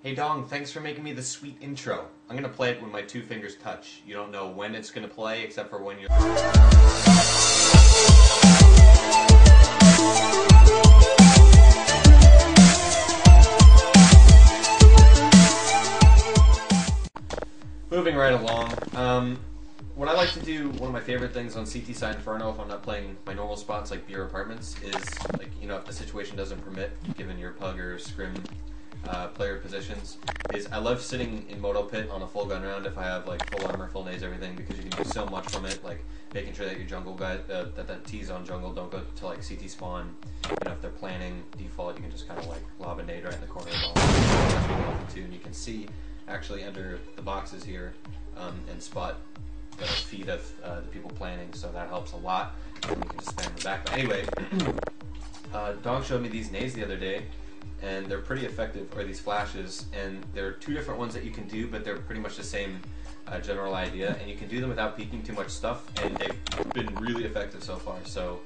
Hey Dong, thanks for making me the sweet intro. I'm gonna play it when my two fingers touch. You don't know when it's gonna play except for when you're... Moving right along. What I like to do, one of my favorite things on CT Side Inferno, if I'm not playing my normal spots like beer apartments, is like, you know, if the situation doesn't permit, given your pug or scrim player positions, is I love sitting in Moto Pit on a full gun round if I have like full armor, full nades, everything, because you can do so much from it, like making sure that your jungle guy, that T's on jungle don't go to like CT spawn. You know, if they're planning default, you can just kind of like lob a nade right in the corner of the ball. That's really helpful too, and you can see actually under the boxes here and spot the feed of the people planning, so that helps a lot. And you can just spam them back. But anyway, Dong showed me these nades the other day, and they're pretty effective, or these flashes, and there are two different ones that you can do, but they're pretty much the same general idea, and you can do them without peeking too much stuff, and they've been really effective so far. So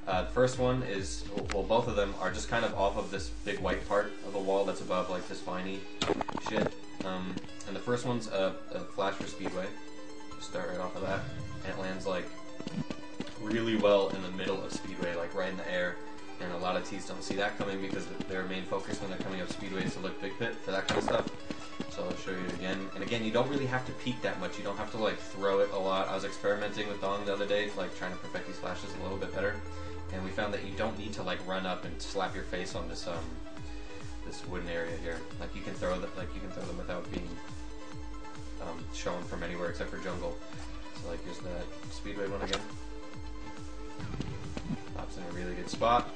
the first one is, well, both of them are just kind of off of this big white part of the wall that's above like this viney shit. And the first one's a flash for Speedway. Start right off of that, and it lands like really well in the middle of Speedway, like right in the air. And a lot of T's don't see that coming because their main focus when they're coming up Speedway is to look big pit for that kind of stuff. So I'll show you it again. And again, you don't really have to peek that much. You don't have to like throw it a lot. I was experimenting with Dong the other day, like trying to perfect these flashes a little bit better, and we found that you don't need to like run up and slap your face on this this wooden area here. Like you can throw them, without being shown from anywhere except for jungle. So like here's that Speedway one again. Pops in a really good spot.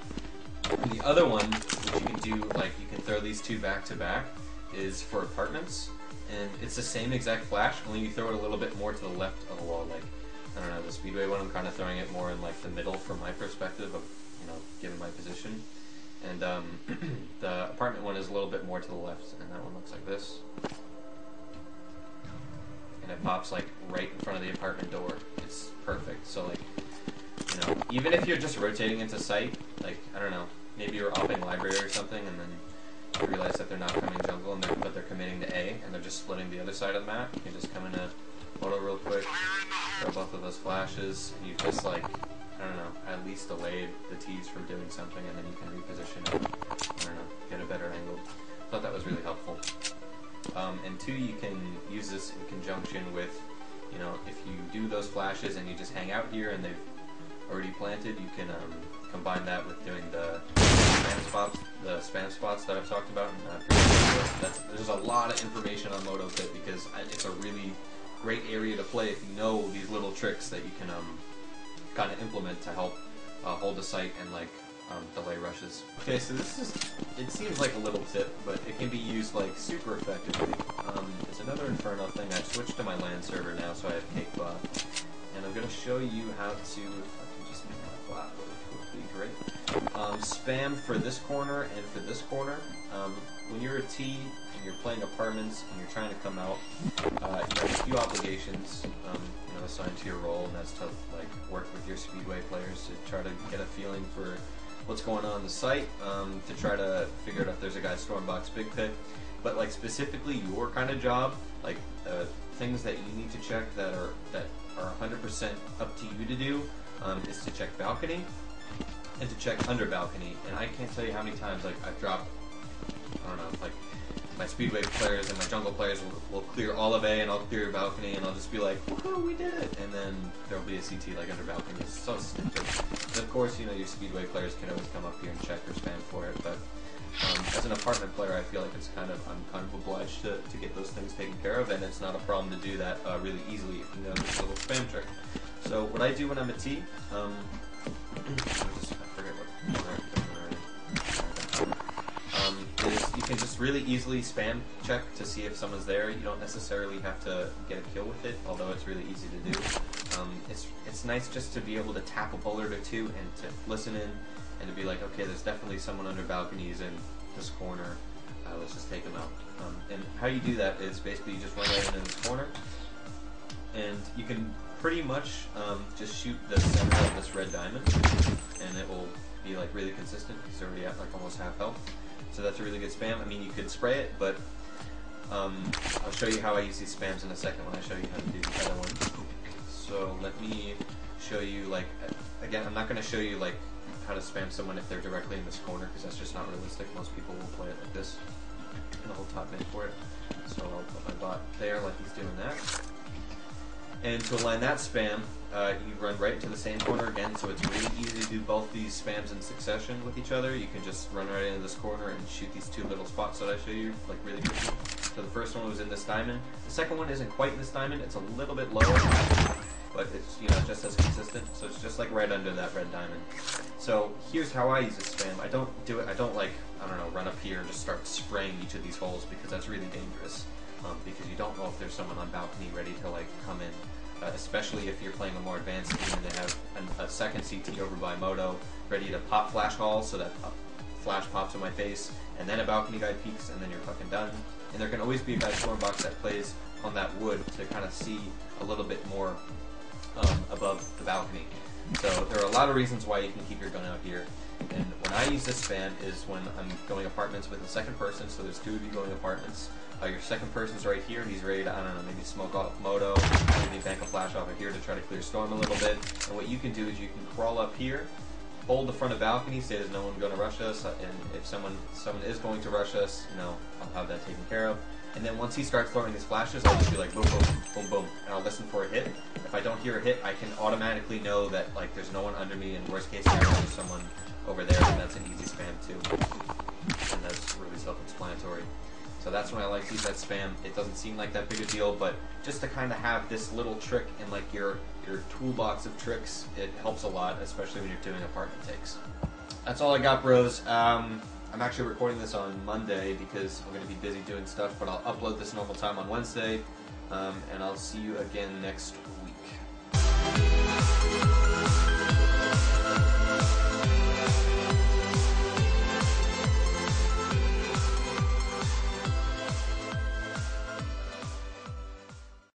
And the other one, which you can do, like you can throw these two back to back, is for apartments. And it's the same exact flash, only you throw it a little bit more to the left of the wall. Like, I don't know, the Speedway one, I'm kind of throwing it more in like the middle from my perspective of, you know, given my position. And the apartment one is a little bit more to the left, and that one looks like this. And it pops like right in front of the apartment door. It's perfect. So like, you know, even if you're just rotating into sight, like, I don't know, maybe you're offing library or something, and then you realize that they're not coming jungle, and but they're committing to A, and they're just splitting the other side of the map. You can just come into Moto real quick, throw both of those flashes, and you just like, I don't know, at least delayed the T's from doing something, and then you can reposition it, I don't know, get a better angle. I thought that was really helpful. And two, you can use this in conjunction with, you know, if you do those flashes and you just hang out here and they've already planted, you can combine that with doing the spam spots that I've talked about. There's a lot of information on Moto Pit because it's a really great area to play if you know these little tricks that you can kind of implement to help hold the site and like delay rushes. Okay, so this is, it seems like a little tip, but it can be used like super effectively. It's another Inferno thing. I've switched to my LAN server now, so I have CAKEbuilder, and I'm going to show you how to, if I can just make my flat would be great. Spam for this corner and for this corner. When you're a T and you're playing apartments and you're trying to come out, you have a few obligations, you know, assigned to your role, and that's to like work with your Speedway players to try to get a feeling for what's going on the site, to try to figure out if there's a guy Stormbox Big Pit, but like specifically your kind of job, like things that you need to check that are 100% up to you to do, is to check balcony and to check under balcony. And I can't tell you how many times like I've dropped, I don't know, like my Speedway players and my jungle players will clear all of A and I'll clear balcony and I'll just be like, woohoo, we did it! And then there'll be a CT like under balcony. It's so stupid. And of course, you know, your Speedway players can always come up here and check or spam for it, but as an apartment player, I feel like I'm kind of obliged to get those things taken care of, and it's not a problem to do that really easily if you know this little spam trick. So what I do when I'm a T, is you can just really easily spam check to see if someone's there. You don't necessarily have to get a kill with it, although it's really easy to do. It's nice just to be able to tap a bullet or two and to listen in and to be like, okay, there's definitely someone under balconies in this corner. Let's just take them out. And how you do that is basically you just run right into this corner, and you can pretty much just shoot the center of this red diamond, and it will be like really consistent because it's already at like almost half health. So that's a really good spam. I mean, you could spray it, but I'll show you how I use these spams in a second when I show you how to do the other one. So let me show you, like, again, I'm not going to show you like how to spam someone if they're directly in this corner, because that's just not realistic. Most people will play it like this, and I'll top in for it. So I'll put my bot there like he's doing that. And to align that spam, you run right into the same corner again, so it's really easy to do both these spams in succession with each other. You can just run right into this corner and shoot these two little spots that I show you, like, really quickly. So the first one was in this diamond. The second one isn't quite in this diamond, it's a little bit lower, but it's, you know, just as consistent. So it's just like right under that red diamond. So here's how I use this spam. I don't do it, I don't, like, I don't know, run up here and just start spraying each of these holes, because that's really dangerous. Because you don't know if there's someone on balcony ready to, like, come in. Especially if you're playing a more advanced team and they have a second CT over by Moto ready to pop flash hall, so that flash pops in my face, and then a balcony guy peeks, and then you're fucking done. And there can always be a guy stormbox that plays on that wood to kind of see a little bit more above the balcony. So there are a lot of reasons why you can keep your gun out here. And when I use this spam is when I'm going apartments with the second person, so there's two of you going apartments. Your second person's right here, and he's ready to, I don't know, maybe smoke off Moto, maybe bank a flash off of here to try to clear storm a little bit. And what you can do is you can crawl up here, hold the front of balcony, say there's no one going to rush us, and if someone is going to rush us, you know, I'll have that taken care of. And then once he starts throwing his flashes, I'll just be like boom, boom, boom, boom, and I'll listen for a hit. If I don't hear a hit, I can automatically know that, like, there's no one under me, and worst case scenario, there's someone over there, and that's an easy spam too. And that's really self-explanatory. So that's when I like to use that spam. It doesn't seem like that big a deal, but just to kind of have this little trick in, like, your toolbox of tricks, it helps a lot, especially when you're doing apartment takes. That's all I got, bros. I'm actually recording this on Monday because I'm going to be busy doing stuff, but I'll upload this normal time on Wednesday, and I'll see you again next week.